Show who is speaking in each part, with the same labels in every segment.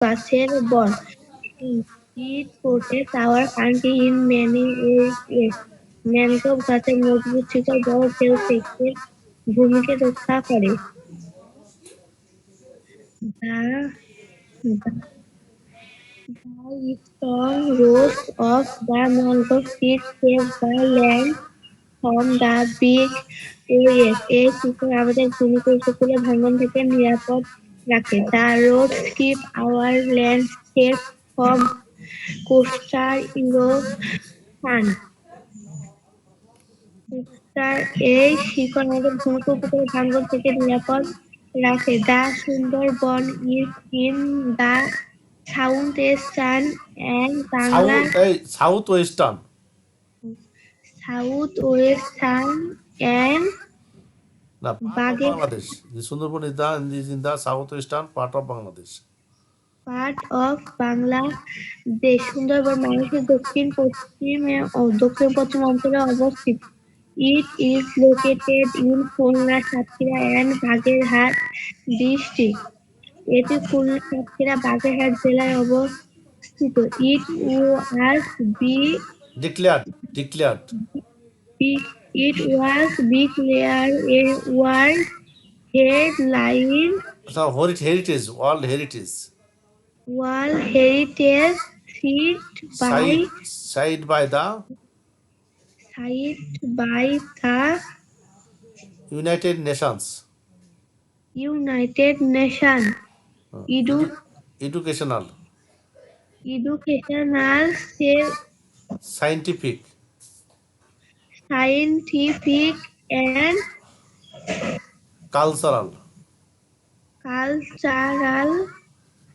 Speaker 1: গাছের বন। It protects our country in many ways. Mangrove গাছের মজবুত শিকড় বড় ঢেউ ভূমিকে রক্ষা করে। The strong roots of the mangrove trees save the land from the big waves. এই শিকড় আমাদের ভূমিকে উপকূলে ভাঙন থেকে নিরাপদ রাখে। The roots keep our land safe from coastal erosion. এই শিকড় আমাদের ভূমিকে উপকূলে ভাঙন থেকে নিরাপদ রাখে। The Sundarban is in the southeastern and Bangla
Speaker 2: south western
Speaker 1: southwestern and
Speaker 2: না part of
Speaker 1: Baghe
Speaker 2: Bangladesh. The Sundarban is in the southwestern part of Bangladesh.
Speaker 1: part of Bangladesh. Sundarban বাংলাদেশের দক্ষিণ পশ্চিম অঞ্চলে অবস্থিত। It is located in Khulna, Satkhira and Bagerhat district. এটি খুলনা, সাতক্ষীরা, বাগেরহাট জেলায় অবস্থিত। It was be
Speaker 2: Declared
Speaker 1: It was declared a World
Speaker 2: World Heritage
Speaker 1: Site
Speaker 2: site by the
Speaker 1: by the
Speaker 2: United Nations.
Speaker 1: United Nations. Edu-
Speaker 2: Educational,
Speaker 1: Educational,
Speaker 2: scientific,
Speaker 1: Scientific and
Speaker 2: cultural
Speaker 1: Cultural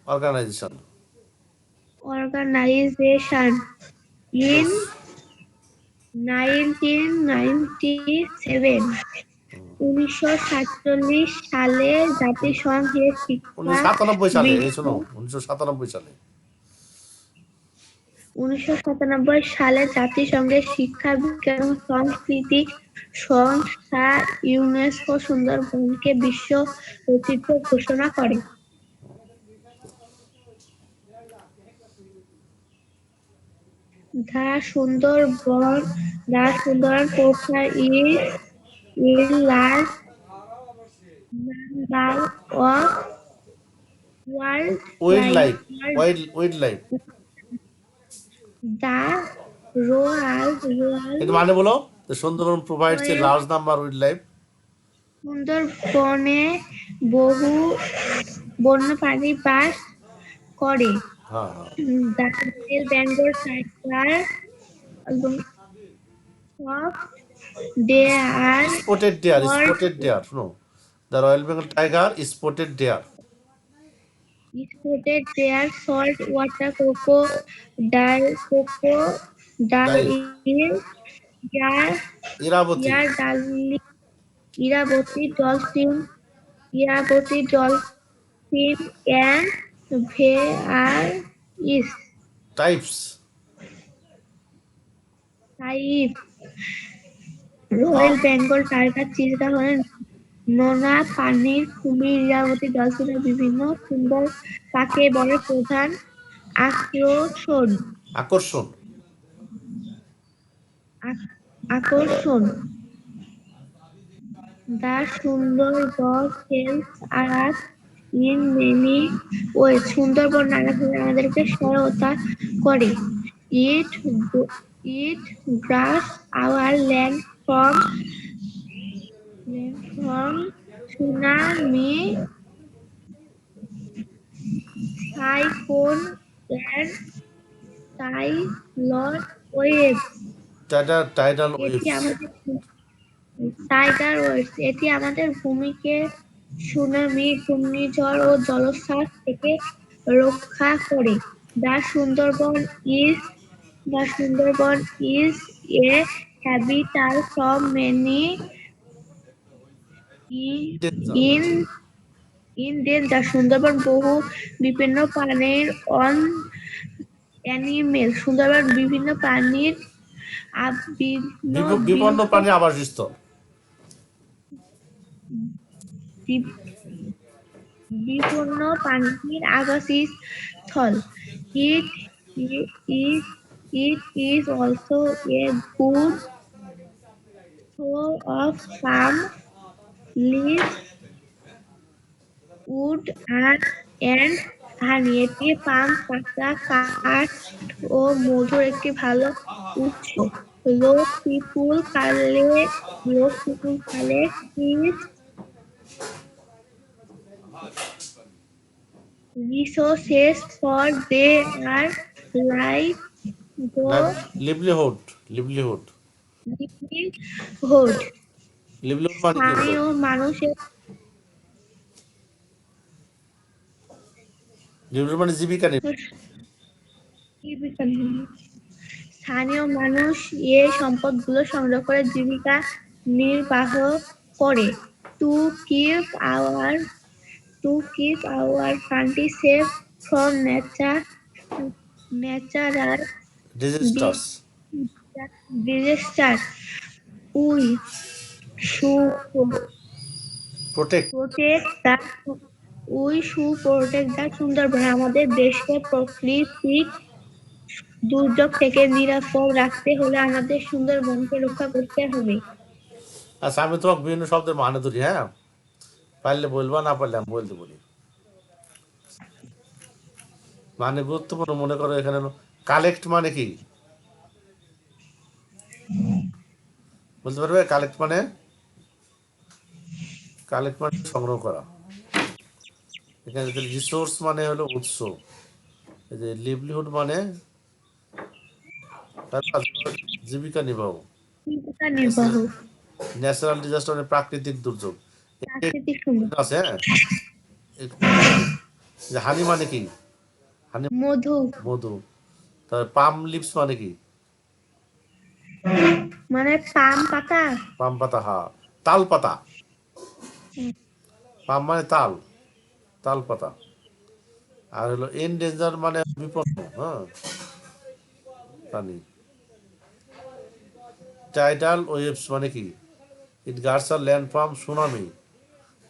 Speaker 2: organization.
Speaker 1: Organization. In
Speaker 2: Yes.
Speaker 1: 1997, 1947 সালে জাতিসংঘের শিক্ষা
Speaker 2: 1997 সালে, এই শোনো,
Speaker 1: বিষয়ক
Speaker 2: 1997 সালে
Speaker 1: 1997 সালে জাতিসংঘের শিক্ষা, বিজ্ঞান ও সংস্কৃতি সংস্থা ইউনেস্কো সুন্দরবনকে বিশ্ব ঐতিহ্য ঘোষণা করে। The Sundarban covers a large number of
Speaker 2: wild
Speaker 1: wildlife.
Speaker 2: Life.
Speaker 1: The Royal
Speaker 2: এর মানে বলো, the Sundarban provides a large number of wildlife.
Speaker 1: সুন্দরবনে বহু বন্যপ্রাণী বাস করে।
Speaker 2: হ্যাঁ হ্যাঁ
Speaker 1: The Royal Bengal tiger of they are called
Speaker 2: spotted deer, no, the Royal Bengal tiger is spotted deer.
Speaker 1: spotted deer, salt water crocodile, yar
Speaker 2: Irrawaddy,
Speaker 1: yardali, Iraboti dolphin and various
Speaker 2: types.
Speaker 1: type.
Speaker 2: হ্যাঁ
Speaker 1: royal Bengal tiger চিতা হলেন নোনা পানির কুমির, ইরাবতী ডলফিনের বিভিন্ন সুন্দর পাখি বনের প্রধান আকর্ষণ।
Speaker 2: আকর্ষণ।
Speaker 1: আকর্ষণ The Sundarban helps us in many ways. Sundarban নানাভাবে আমাদেরকে সহায়তা করে। It it guards our land from tsunami, cyclone and tidal waves.
Speaker 2: Tidal
Speaker 1: এটি
Speaker 2: ওয়েভস।
Speaker 1: আমাদের টাইগার ওয়েভস এটি আমাদের ভূমিকে সুনামি, ঘূর্ণিঝড় ও জলোচ্ছ্বাস থেকে রক্ষা করে। The Sundarban is the Sundarban is a habitat for many in danger. Sundarban বহু বিভিন্ন প্রাণীর সুন্দরবন বিভিন্ন প্রাণীর বিভিন্ন
Speaker 2: বিপন্ন প্রাণী আবাসস্থল।
Speaker 1: বিপন্ন পানির আবাসস্থল। It is it is also a good source of palm leaves, wood and honey. এটি পাম পাতা, কাঠ ও মধুর একটি ভালো উৎস। লোক পিপুল কালে লোক পিপুল কালে resources for they are like the
Speaker 2: livelihood livelihood
Speaker 1: livelihood।
Speaker 2: Livelihood মানে কি বলো?
Speaker 1: স্থানীয় মানুষের
Speaker 2: লিভলিহুড মানে জীবিকা নির্বাহ।
Speaker 1: জীবিকা স্থানীয় মানুষ এই সম্পদগুলো সংগ্রহ করে জীবিকা নির্বাহ করে। To keep our to keep our country safe from natural
Speaker 2: disasters.
Speaker 1: disaster, we should
Speaker 2: protect.
Speaker 1: protect the Sundarban. আমাদের দেশকে প্রাকৃতিক দুর্যোগ থেকে নিরাপদ রাখতে হলে আমাদের সুন্দরবনকে রক্ষা করতে হবে।
Speaker 2: আচ্ছা, আমি তোমাকে বিভিন্ন শব্দের মানে ধরি, হ্যাঁ? পারলে বলবা, না পারলে আমি বলতে বলি। মানে গুরুত্বপূর্ণ মনে করো এখানে হলো কালেক্ট মানে কি? বলতে পারবে কালেক্ট মানে? কালেক্ট মানে সংগ্রহ করা। এখানে রিসোর্স মানে হলো উৎস। এই যে লিভলিহুড মানে জীবিকা নির্বাহ।
Speaker 1: জীবিকা নির্বাহ,
Speaker 2: ন্যাচারাল ডিজাস্টার মানে প্রাকৃতিক দুর্যোগ।
Speaker 1: প্রাকৃতিক সুন্দর,
Speaker 2: আছে, হ্যাঁ? যে হানি মানে কি? হানি
Speaker 1: মধু
Speaker 2: মধু। তারপর পাম লিভস মানে কি?
Speaker 1: মানে পাম পাতা,
Speaker 2: পাম পাতা, হা। তাল পাতা। পাম মানে তাল, তাল পাতা। আর হলো এনডেঞ্জার মানে বিপন্ন, হ্যাঁ, প্রাণী। টাইডাল ওয়েভস মানে কি? It guards our land from tsunami.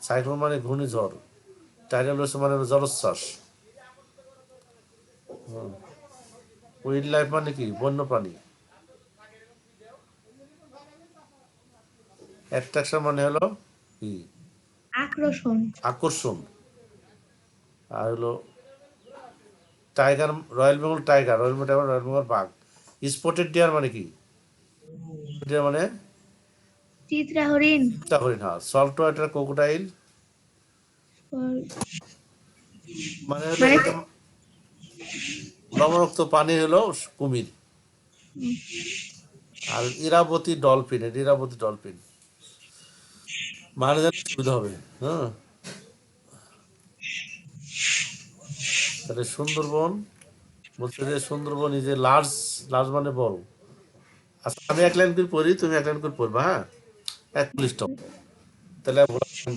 Speaker 2: Cyclone মানে ঘূর্ণিঝড়। টাইডাল ওয়েভস মানে হলো জলোচ্ছ্বাস। ওয়াইল্ড লাইফ মানে কি? বন্যপ্রাণী। অ্যাট্রাকশন মানে হলো কি?
Speaker 1: আকর্ষণ,
Speaker 2: আকর্ষণ। আর হলো tiger, royal Bengal tiger, royal Bengal tiger, royal Bengal বাঘ। স্পটেড ডিয়ার মানে কি? ডিয়ার মানে
Speaker 1: চিত্রা হরিণ,
Speaker 2: চিতা হরিণ, হ্যাঁ। সল্ট ওয়াটার ক্রোকোডাইল মানে হলো
Speaker 1: মানে
Speaker 2: একদম লবণাক্ত পানি হলো কুমির। আর ইরাবতী ডলফিন, এটা ইরাবতী ডলফিন। মানে জানলে সুবিধা হবে, হ্যাঁ। তাহলে সুন্দরবন বলছে যে Sundarban is a large, large মানে বড়। আচ্ছা, আমি এক লাইন করে পড়ি, তুমি এক লাইন করে পড়বা, হ্যাঁ? এক পুলিশ স্টপ। তাহলে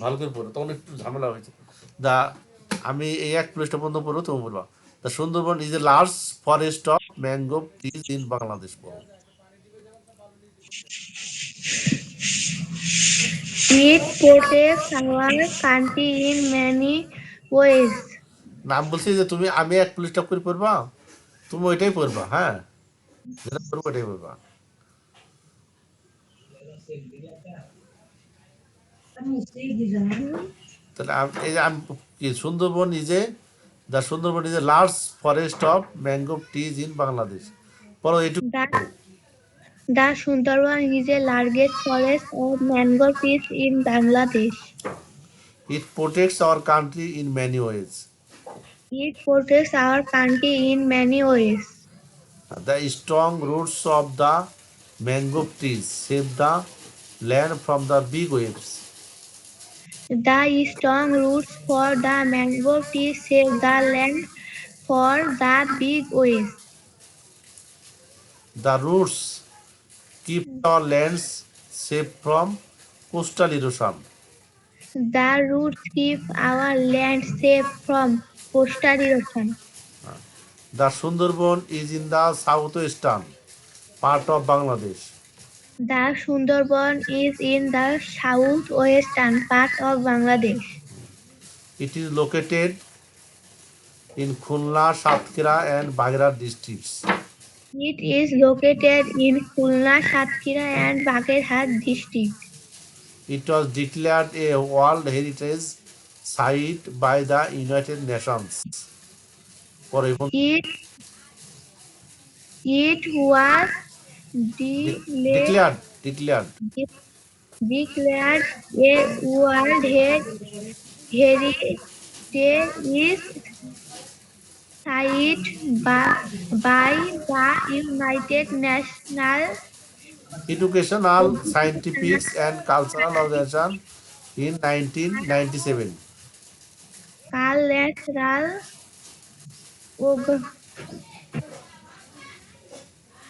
Speaker 2: ভালো করে পড়ো, তখন একটু ঝামেলা হয়েছে। দা আমি এই এক পুলিশটা পর্যন্ত পড়বো, তুমি বলবা। The Sundarban is a large forest of mangrove trees in Bangladesh, পড়ো।
Speaker 1: it protects our country in many ways।
Speaker 2: নাম বলছি যে তুমি, আমি এক পুলিশ স্টপ করে পড়বা, তুমি ওইটাই পড়বা, হ্যাঁ? যেটা পড়বো ওইটাই পড়বা। তাহলে এই যে আমি কি Sundarban is a, the Sundarban is a large forest of mangrove trees in Bangladesh, পড়ো এইটুকু।
Speaker 1: The, the Sundarban is the largest forest of mangrove trees in Bangladesh.
Speaker 2: It protects our country in many ways.
Speaker 1: It protects our country in many ways.
Speaker 2: The strong roots of the mangrove trees save the land from the big waves.
Speaker 1: The strong roots for the mangrove trees save the land for the big waves.
Speaker 2: The roots keep our lands safe from coastal erosion.
Speaker 1: The roots keep our land safe from coastal erosion.
Speaker 2: The Sundarban is in the southwestern part of Bangladesh.
Speaker 1: The Sundarban is in the southwestern part of Bangladesh.
Speaker 2: It is located in Khulna, Satkhira, and Bagherat districts.
Speaker 1: It is located in Khulna, Satkhira and Bagherhat district.
Speaker 2: It was declared a World Heritage Site by the United Nations.
Speaker 1: It it was declared
Speaker 2: Declared.
Speaker 1: declared a World Heritage site by the United Nations
Speaker 2: Educational, Scientific, and Cultural Organization in 1997.
Speaker 1: Cultural Org-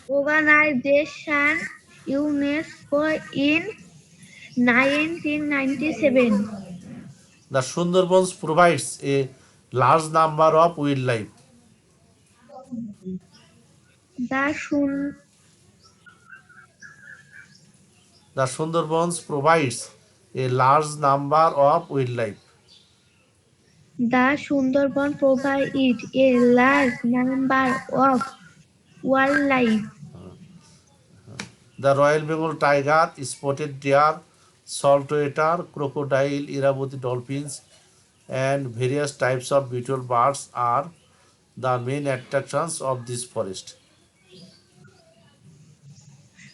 Speaker 1: Organization UNESCO in 1997.
Speaker 2: The Sundarbans provides a large number of wildlife.
Speaker 1: The Sun
Speaker 2: The Sundarbans provides a large number of wildlife.
Speaker 1: the Sundarban provides a large number of wildlife.
Speaker 2: The Royal Bengal tiger, spotted deer, saltwater crocodile, Irrawaddy dolphins, and various types of beautiful birds are the main attractions of this forest.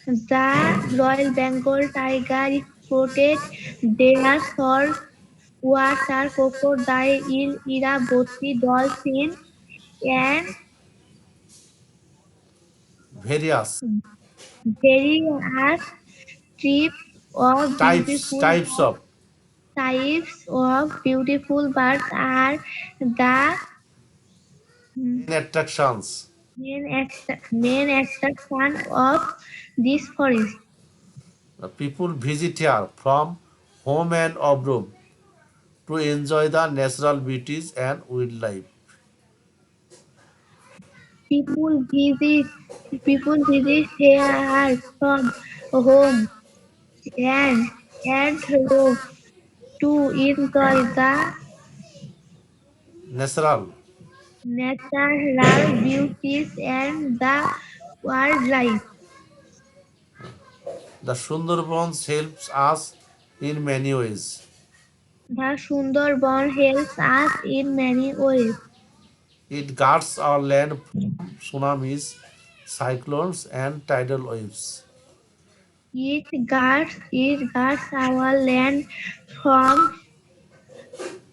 Speaker 1: The Royal Bengal tiger spotted their salt water crocodile, Irrawaddy dolphin, and
Speaker 2: Various
Speaker 1: various types of
Speaker 2: types of
Speaker 1: beautiful birds are the
Speaker 2: main attractions.
Speaker 1: main attraction of this forest.
Speaker 2: The people visit here from home and abroad to enjoy the natural beauties and wildlife.
Speaker 1: People visit People visit here from home and road to enjoy the
Speaker 2: Natural.
Speaker 1: natural beauties and the wildlife.
Speaker 2: The Sundarbans helps us in many ways.
Speaker 1: The Sundarban helps us in many ways.
Speaker 2: It guards our land from tsunamis, cyclones, and tidal waves.
Speaker 1: It guards our land from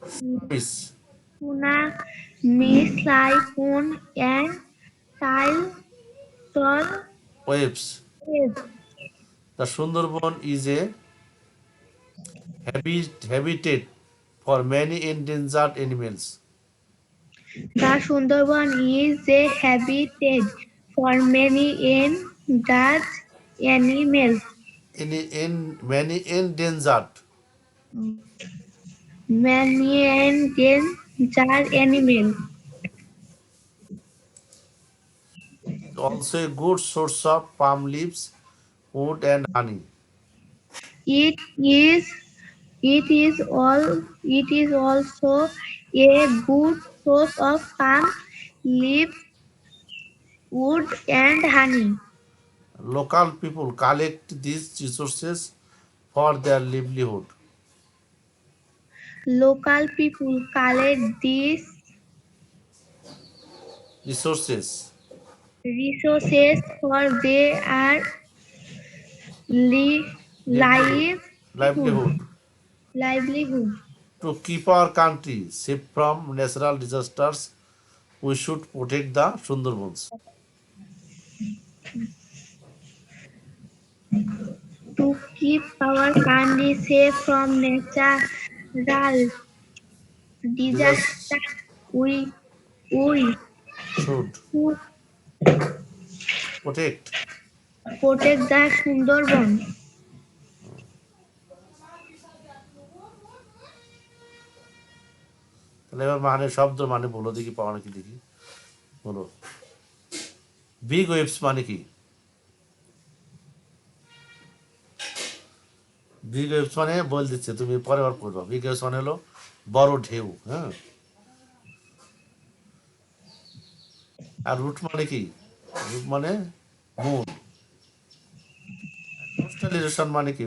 Speaker 2: Tsunamis,
Speaker 1: tsunami, typhoon, and tidal
Speaker 2: waves.
Speaker 1: waves.
Speaker 2: The Sundarban is a habitat for many endangered animals.
Speaker 1: The Sundarban is a habitat for many endangered animals.
Speaker 2: In many endangered.
Speaker 1: Many endangered animals.
Speaker 2: Also a good source of palm leaves, wood, and honey.
Speaker 1: It is it is also a good source of palm leaves, wood, and honey.
Speaker 2: Local people collect these resources for their livelihood.
Speaker 1: Local people collect these
Speaker 2: Resources,
Speaker 1: resources for their li-
Speaker 2: livelihood,
Speaker 1: livelihood.
Speaker 2: livelihood.
Speaker 1: livelihood.
Speaker 2: To keep our country safe from natural disasters, we should protect the Sundarbans.
Speaker 1: To keep our country safe from natural
Speaker 2: Disasters
Speaker 1: disaster, we
Speaker 2: should
Speaker 1: should
Speaker 2: protect.
Speaker 1: protect the Sundarban.
Speaker 2: তাহলে এবার মানে শব্দ মানে বলো দেখি পাওয়া নাকি দেখি বলো বিগ ওয়েভস মানে কি বিগ ওয়েভস মানে বল দিচ্ছে তুমি পরে বার পড়বা বিগ ওয়েভস মানে হলো বড় ঢেউ, হ্যাঁ। আর রুট মানে কি? রুট মানে মূল। কোস্টাল ইরোশন মানে কি?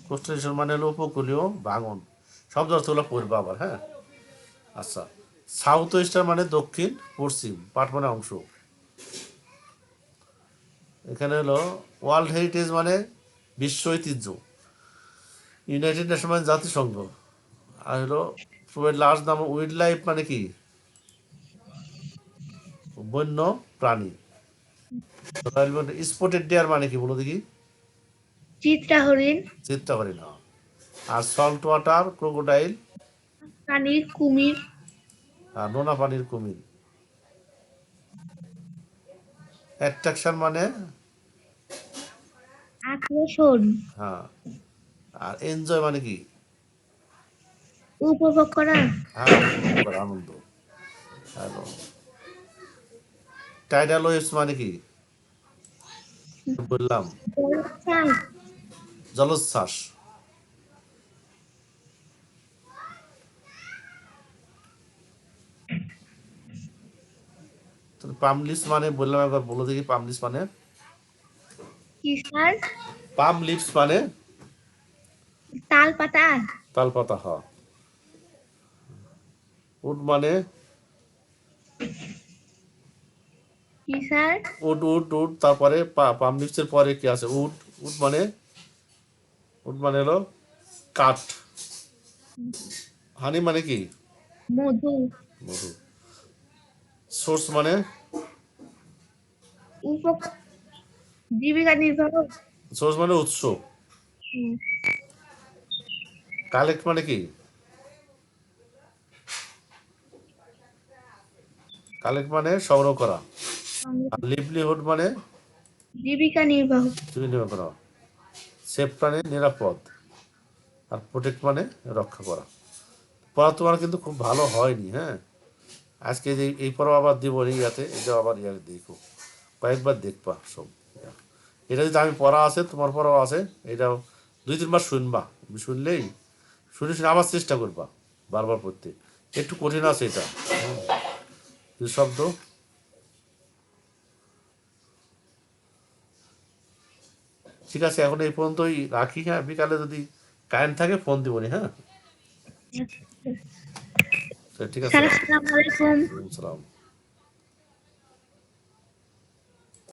Speaker 2: কোস্টাল ইরোশন মানে হলো উপকূলীয় ভাঙন। শব্দ অর্থগুলো পড়বে আবার, হ্যাঁ। আচ্ছা, সাউথ ওয়েস্টার মানে দক্ষিণ পশ্চিম, পাট মানে অংশ। এখানে হলো ওয়ার্ল্ড হেরিটেজ মানে বিশ্ব ঐতিহ্য। ইউনাইটেড নেশন মানে জাতিসংঘ। আর হলো লার্জ নাম উইল্ড লাইফ মানে কি? বন্য প্রাণী। স্পটেড ডিয়ার মানে কি বলো দেখি?
Speaker 1: চিত্রা হরিণ,
Speaker 2: চিত্তা করি না। আর সল্ট ওয়াটার ক্রোকোডাইল,
Speaker 1: পানির কুমির,
Speaker 2: আর নোনা পানির কুমির। অ্যাট্রাকশন মানে,
Speaker 1: আকর্ষণ,
Speaker 2: হ্যাঁ। আর এনজয় মানে কি?
Speaker 1: উপভোগ করা,
Speaker 2: হ্যাঁ, উপভোগ করা, আনন্দ। হ্যালো, টাইডাল ওয়েভস মানে কি? বললাম
Speaker 1: জলোচ্ছ্বাস,
Speaker 2: জলোচ্ছ্বাস। পাম লিভস মানে বললাম, একবার বলো দেখি পাম লিভস মানে?
Speaker 1: কি স্যার?
Speaker 2: পাম লিভস মানে
Speaker 1: তাল পাতা,
Speaker 2: তালপাতা, হ। উড মানে
Speaker 1: কি স্যার?
Speaker 2: উড উড উড, তারপরে পাম লিভস এর পরে কি আছে? উড। উড মানে, উড মানে হলো কাঠ। হানি মানে কি?
Speaker 1: মধু,
Speaker 2: মধু। সোর্স মানে,
Speaker 1: উপ জীবিকা নির্বাহ,
Speaker 2: সোর্স মানে উৎস।
Speaker 1: হুম,
Speaker 2: কালেক্ট মানে কি? কালেক্ট মানে সংগ্রহ করা। আর লিভলিহুড মানে
Speaker 1: জীবিকা নির্বাহ,
Speaker 2: জীবন করা। সেফ মানে নিরাপদ। আর প্রোটেক্ট মানে রক্ষা করা। পড়া তোমার কিন্তু খুব ভালো হয়নি, হ্যাঁ। আজকে যে এই পড়া আবার দিব ইয়াতে, এটা আবার ইয়াতে দেখো, কয়েকবার দেখবা সব। এটা যদি আমি পড়া আছে, তোমার পড়াও আছে, এটাও 2-3 বার শুনবা। শুনলেই শুনে শুনে আবার চেষ্টা করবা বারবার পড়তে। একটু কঠিন আছে এটা, হ্যাঁ, কিছু শব্দ। ঠিক আছে, এখন এই পর্যন্তই রাখি, হ্যাঁ। বিকালে যদি কারেন্ট থাকে ফোন দিবনি, হ্যাঁ। ঠিক আছে,
Speaker 1: স্যার
Speaker 2: রাখো।
Speaker 1: আসসালামু আলাইকুম।
Speaker 2: সালাম।